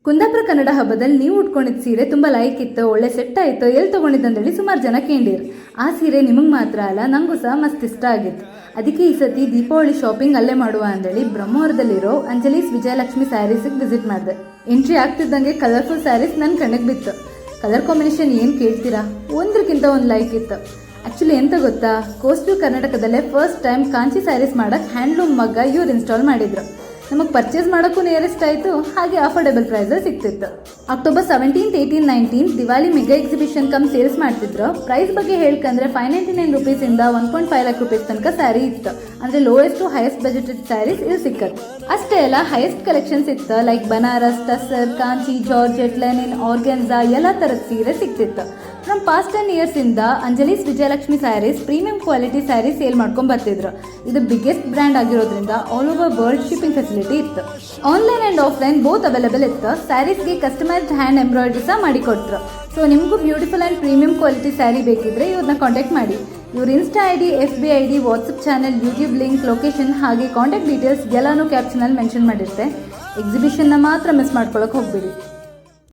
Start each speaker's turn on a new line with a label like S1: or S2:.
S1: ಕುಂದಾಪುರ ಕನ್ನಡ ಹಬ್ಬದಲ್ಲಿ ನೀವು ಉಟ್ಕೊಂಡಿದ್ದ ಸೀರೆ ತುಂಬ ಲೈಕ್ ಇತ್ತು, ಒಳ್ಳೆ ಸೆಟ್ ಆಯಿತು, ಎಲ್ಲಿ ತೊಗೊಂಡಿದ್ದಂದೇಳಿ ಸುಮಾರು ಜನ ಕೇಳಿರು. ಆ ಸೀರೆ ನಿಮಗೆ ಮಾತ್ರ ಅಲ್ಲ, ನನಗೂ ಸಹ ಮಸ್ತ್ ಇಷ್ಟ ಆಗಿತ್ತು. ಅದಕ್ಕೆ ಈ ಸತಿ ದೀಪಾವಳಿ ಶಾಪಿಂಗ್ ಅಲ್ಲೇ ಮಾಡುವ ಅಂದೇಳಿ ಬ್ರಹ್ಮವರದಲ್ಲಿರೋ ಅಂಜಲೀಸ್ ವಿಜಯಲಕ್ಷ್ಮಿ ಸ್ಯಾರೀಸಿಗೆ ವಿಸಿಟ್ ಮಾಡಿದೆ. ಎಂಟ್ರಿ ಆಗ್ತಿದ್ದಂಗೆ ಕಲರ್ಫುಲ್ ಸ್ಯಾರೀಸ್ ನನ್ನ ಕಣ್ಣಿಗೆ ಬಿತ್ತು. ಕಲರ್ ಕಾಂಬಿನೇಷನ್ ಏನು ಕೇಳ್ತೀರಾ, ಒಂದಕ್ಕಿಂತ ಒಂದು ಲೈಕ್ ಇತ್ತು. ಆ್ಯಕ್ಚುಲಿ ಎಂತ ಗೊತ್ತಾ, ಕೋಸ್ಟಲ್ ಕರ್ನಾಟಕದಲ್ಲೇ ಫಸ್ಟ್ ಟೈಮ್ ಕಾಂಚಿ ಸ್ಯಾರೀಸ್ ಮಾಡೋಕ್ಕೆ ಹ್ಯಾಂಡ್ಲೂಮ್ ಮಗ್ಗ ಇವ್ರು ಇನ್ಸ್ಟಾಲ್ ಮಾಡಿದ್ರು. ನಮಗೆ ಪರ್ಚೇಸ್ ಮಾಡೋಕ್ಕೂ ನಿಯರೆಸ್ಟ್ ಆಯಿತು, ಹಾಗೆ ಅಫೋರ್ಡೆಬಲ್ ಪ್ರೈಸಲ್ಲಿ ಸಿಗ್ತಿತ್ತು. October 17, 18, 19 Diwali mega exhibition come sales ಮಾಡ್ತಿದ್ರು. ಪ್ರೈಸ್ ಬಗ್ಗೆ ಹೇಳ್ಕಂದ್ರೆ 599 ರುಪೀಸಿಂದ 1.5 ಲ್ಯಾಕ್ ರುಪೀಸ್ ತನಕ ಸ್ಯಾರಿ ಇತ್ತು. ಅಂದರೆ lowest to highest budgeted saris ಇಲ್ಲಿ ಸಿಕ್ಕತ್ತು. ಅಷ್ಟೇ ಅಲ್ಲ, ಹೈಯೆಸ್ಟ್ ಕಲೆಕ್ಷನ್ಸ್ ಇತ್ತು. Like Banaras, tussar, Kanchi, georgette, linen, organza ಎಲ್ಲ ಥರದ ಸೀರೆ ಸಿಗ್ತಿತ್ತು. ಫ್ರಮ್ ಪಾಸ್ಟ್ 10 ಇಯರ್ಸಿಂದ Anjali's Vijayalakshmi saris premium quality sari sale ಮಾಡ್ಕೊಂಡು ಬರ್ತಿದ್ರು. ಇದು ಬಿಗ್ಗೆಸ್ಟ್ ಬ್ರ್ಯಾಂಡ್ ಆಗಿರೋದ್ರಿಂದ all over world shipping facility ಇತ್ತು. Online and offline both available ಇತ್ತು. ಸ್ಯಾರೀಸ್ಗೆ ಕಸ್ಟಮೈಸ್ಡ್ ಹ್ಯಾಂಡ್ ಎಂಬ್ರಾಯ್ಡ್ರಿ ಸಹ ಮಾಡಿಕೊಟ್ರು. ಸೊ ನಿಮಗೂ beautiful and premium quality sari ಬೇಕಿದ್ರೆ ಇವ್ರನ್ನ ಕಾಂಟ್ಯಾಕ್ಟ್ ಮಾಡಿ. ಇವ್ರ insta ID, FB ID, WhatsApp channel, YouTube link, location ಹಾಗೆ ಕಾಂಟ್ಯಾಕ್ಟ್ ಡೀಟೇಲ್ಸ್ ಎಲ್ಲನೂ ಕ್ಯಾಪ್ಷನಲ್ಲಿ ಮೆನ್ಷನ್ ಮಾಡಿರುತ್ತೆ. ಎಕ್ಸಿಬಿಷನ್ನ ಮಾತ್ರ ಮಿಸ್ ಮಾಡ್ಕೊಳ್ಳೋಕೆ ಹೋಗ್ಬೇಡಿ.